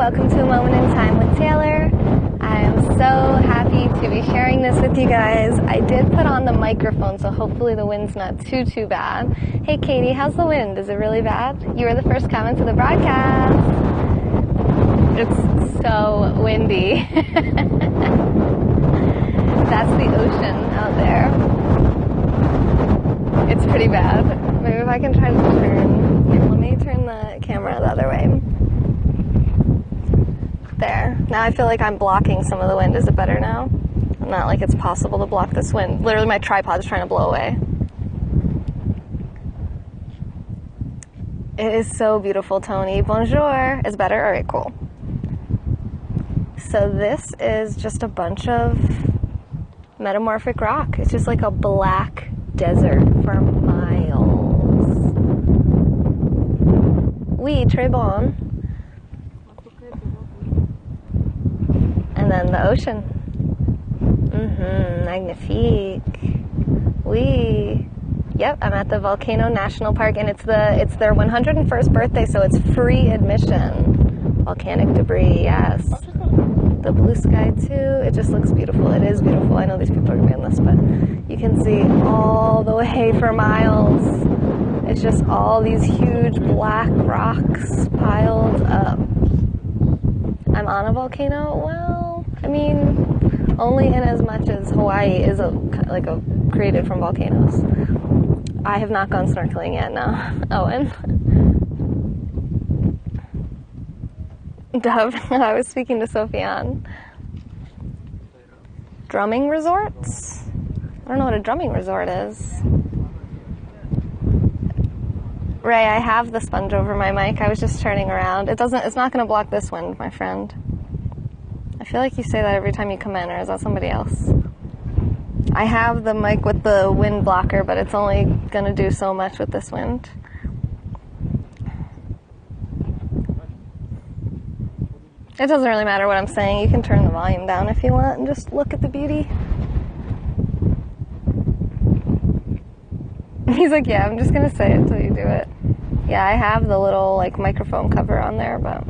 welcome to A Moment in Time with Taylor. I am so happy to be sharing this with you guys. I did put on the microphone, so hopefully the wind's not too bad. Hey Katie, how's the wind? Is it really bad? You were the first comment to the broadcast. It's so windy. That's the ocean out there. It's pretty bad. Maybe if I can try to turn. Let me turn the camera the other way. There. Now I feel like I'm blocking some of the wind. Is it better now? Not like it's possible to block this wind. Literally my tripod's trying to blow away. It is so beautiful, Tony. Bonjour. Is better? Alright, cool. So this is just a bunch of metamorphic rock. It's just like a black desert for miles. Oui, très bon. And then the ocean. Magnifique. Oui. Yep, I'm at the Volcano National Park, and it's their 101st birthday, so it's free admission. Volcanic debris, yes. The blue sky too. It just looks beautiful. It is beautiful. I know these people are gonna be on this, but you can see all the way for miles. It's just all these huge black rocks piled up. I'm on a volcano. Well, I mean, only in as much as Hawaii is created from volcanoes. I have not gone snorkeling yet. No, Owen. Dove. I was speaking to Sophiane. Drumming resorts? I don't know what a drumming resort is. Ray, I have the sponge over my mic. I was just turning around. It's not going to block this wind, my friend. I feel like you say that every time you come in, or is that somebody else? I have the mic with the wind blocker, but it's only going to do so much with this wind. It doesn't really matter what I'm saying. You can turn the volume down if you want and just look at the beauty. He's like, yeah, I'm just going to say it till you do it. Yeah, I have the little microphone cover on there, but...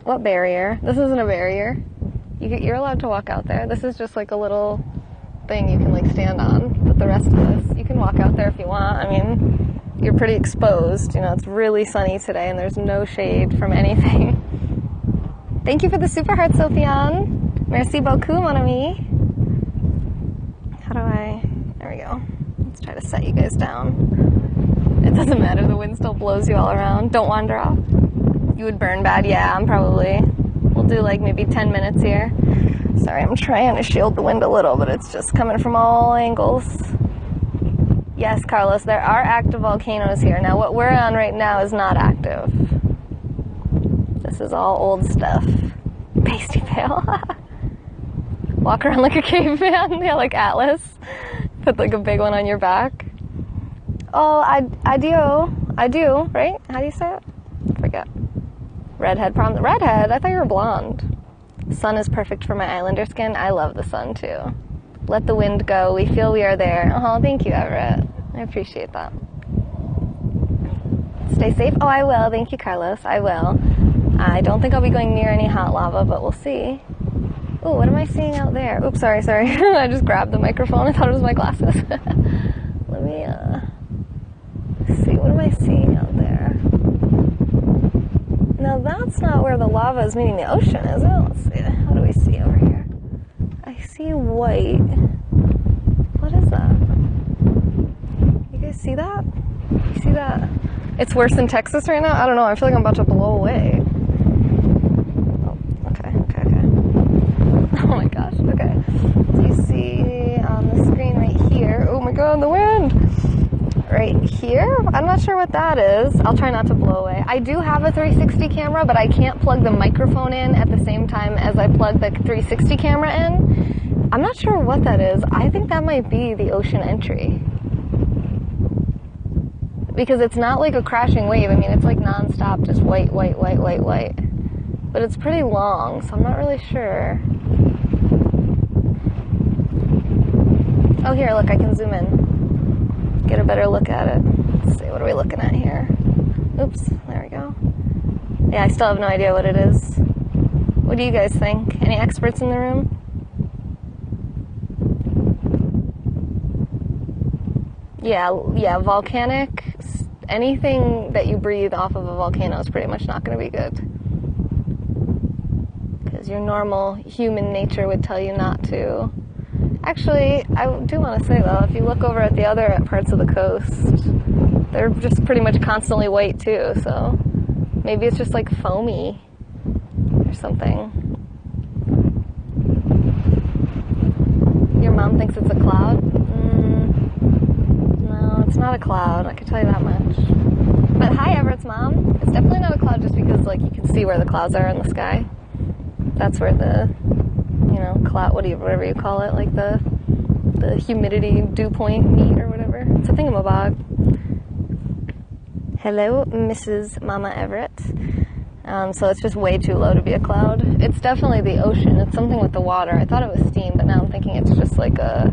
What barrier? This isn't a barrier. You're allowed to walk out there. This is just a little thing you can stand on. But the rest of this, you can walk out there if you want. I mean... You're pretty exposed. You know, it's really sunny today and there's no shade from anything. Thank you for the super heart, Sophiane. Merci beaucoup, mon ami. How do I... There we go. Let's try to set you guys down. It doesn't matter. The wind still blows you all around. Don't wander off. You would burn bad. Yeah, I'm probably... We'll do maybe 10 minutes here. Sorry, I'm trying to shield the wind a little, but it's just coming from all angles. Yes, Carlos, there are active volcanoes here. Now, what we're on right now is not active. This is all old stuff. Pasty pail. Walk around like a caveman. Yeah, like Atlas. Put a big one on your back. Oh, I do, right? How do you say it? I forget. Redhead problem. Redhead? I thought you were blonde. Sun is perfect for my islander skin. I love the sun, too. Let the wind go. We feel we are there. Oh, thank you, Everett. I appreciate that. Stay safe. Oh, I will. Thank you, Carlos. I will. I don't think I'll be going near any hot lava, but we'll see. Oh, what am I seeing out there? Oops, sorry. I just grabbed the microphone. I thought it was my glasses. Let me, see. What am I seeing out there? Now, that's not where the lava is meeting the ocean, is it? Let's see. How do we see over here? I see white. What is that? You guys see that? You see that? It's worse than Texas right now? I don't know. I feel like I'm about to blow away. Oh, okay. Oh my gosh, okay. Do you see on the screen right here? Oh my god, the wind! Right here? I'm not sure what that is. I'll try not to blow away. I do have a 360 camera, but I can't plug the microphone in at the same time as I plug the 360 camera in. I'm not sure what that is. I think that might be the ocean entry. Because it's not like a crashing wave. I mean, it's non-stop, just white. But it's pretty long, so I'm not really sure. Oh, here, look, I can zoom in. Get a better look at it. Let's see, what are we looking at here? Oops, there we go. Yeah, I still have no idea what it is. What do you guys think? Any experts in the room? Yeah, volcanic. Anything that you breathe off of a volcano is pretty much not going to be good. Because your normal human nature would tell you not to. Actually, I do want to say though, if you look over at the other parts of the coast, they're just pretty much constantly white too, so maybe it's just like foamy or something. Your mom thinks it's a cloud? No, it's not a cloud, I can tell you that much. But hi, Everett's mom. It's definitely not a cloud just because like you can see where the clouds are in the sky. That's where the, cloud, whatever you call it, like the humidity dew point meet or whatever. It's a thingamabob. Hello, Mrs. Mama Everett. So it's just way too low to be a cloud. It's definitely the ocean. It's something with the water. I thought it was steam, but now I'm thinking it's just like a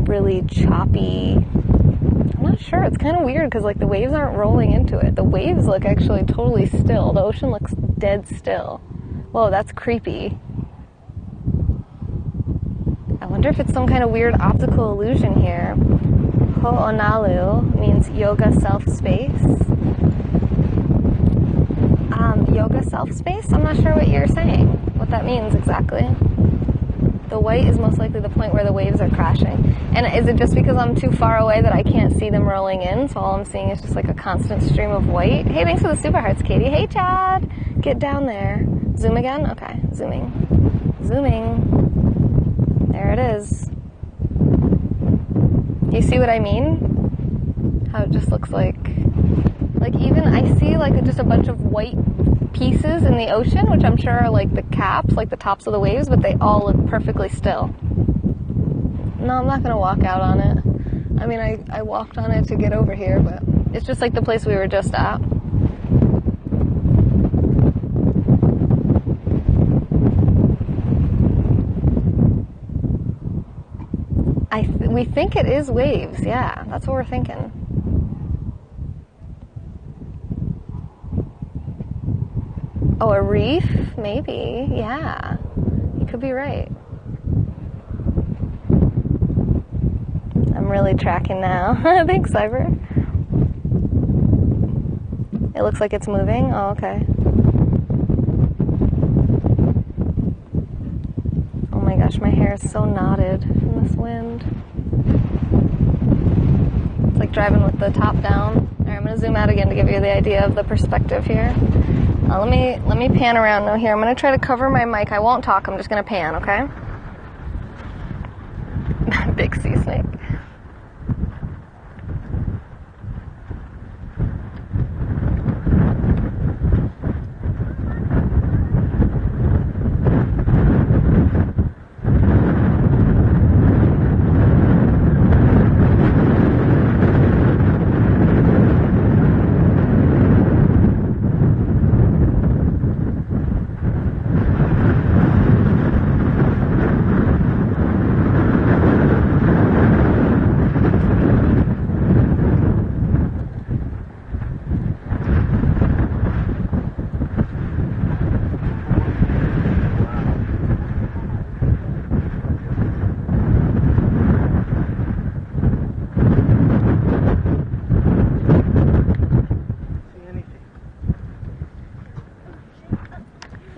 really choppy... I'm not sure. It's kind of weird because like the waves aren't rolling into it. The waves look actually totally still. The ocean looks dead still. Whoa, that's creepy. I wonder if it's some kind of weird optical illusion here. Ho'onalu means yoga self-space. Yoga self-space? I'm not sure what you're saying, what that means exactly. The white is most likely the point where the waves are crashing. And is it just because I'm too far away that I can't see them rolling in, so all I'm seeing is just like a constant stream of white? Hey, thanks for the super hearts, Katie. Hey, Chad! Get down there. Zoom again? Okay, zooming. Zooming. There it is. You see what I mean? How it just looks like even I see like just a bunch of white pieces in the ocean, which I'm sure are like the caps, like the tops of the waves, but they all look perfectly still. No, I'm not going to walk out on it. I mean, I walked on it to get over here, but it's just like the place we were just at. We think it is waves, yeah, that's what we're thinking. Oh, a reef? Maybe, yeah. You could be right. I'm really tracking now. Thanks, Cyber. It looks like it's moving? Oh, okay. Oh my gosh, my hair is so knotted from this wind. It's like driving with the top down. Alright, I'm going to zoom out again to give you the idea of the perspective here. Let me pan around now here. I'm going to try to cover my mic. I won't talk. I'm just going to pan, okay? Big sea snake.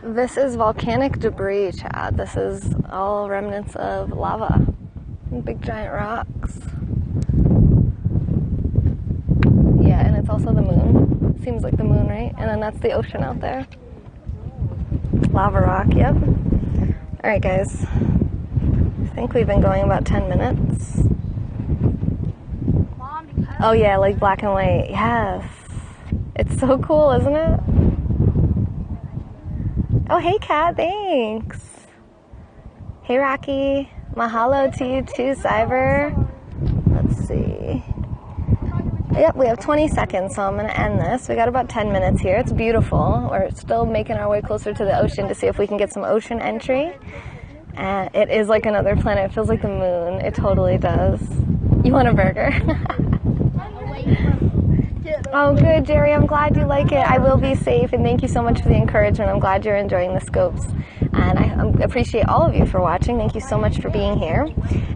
This is volcanic debris, Chad. This is all remnants of lava. Big giant rocks. Yeah, and it's also the moon. Seems like the moon, right? And then that's the ocean out there. Lava rock, yep. Alright, guys. I think we've been going about 10 minutes. Oh yeah, like black and white. Yes. It's so cool, isn't it? Oh, hey, Kat, thanks. Hey, Rocky. Mahalo to you, too, Cyber. Let's see. Yep, we have 20 seconds, so I'm going to end this. We got about 10 minutes here. It's beautiful. We're still making our way closer to the ocean to see if we can get some ocean entry. And it is like another planet. It feels like the moon. It totally does. You want a burger? Oh, good, Jerry. I'm glad you like it. I will be safe, and thank you so much for the encouragement. I'm glad you're enjoying the scopes. And I appreciate all of you for watching. Thank you so much for being here.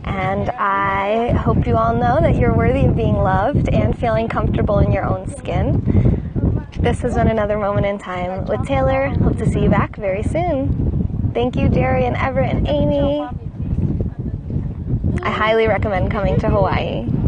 And I hope you all know that you're worthy of being loved and feeling comfortable in your own skin. This has been Another Moment in Time with Taylor. Hope to see you back very soon. Thank you, Jerry and Everett and Amy. I highly recommend coming to Hawaii.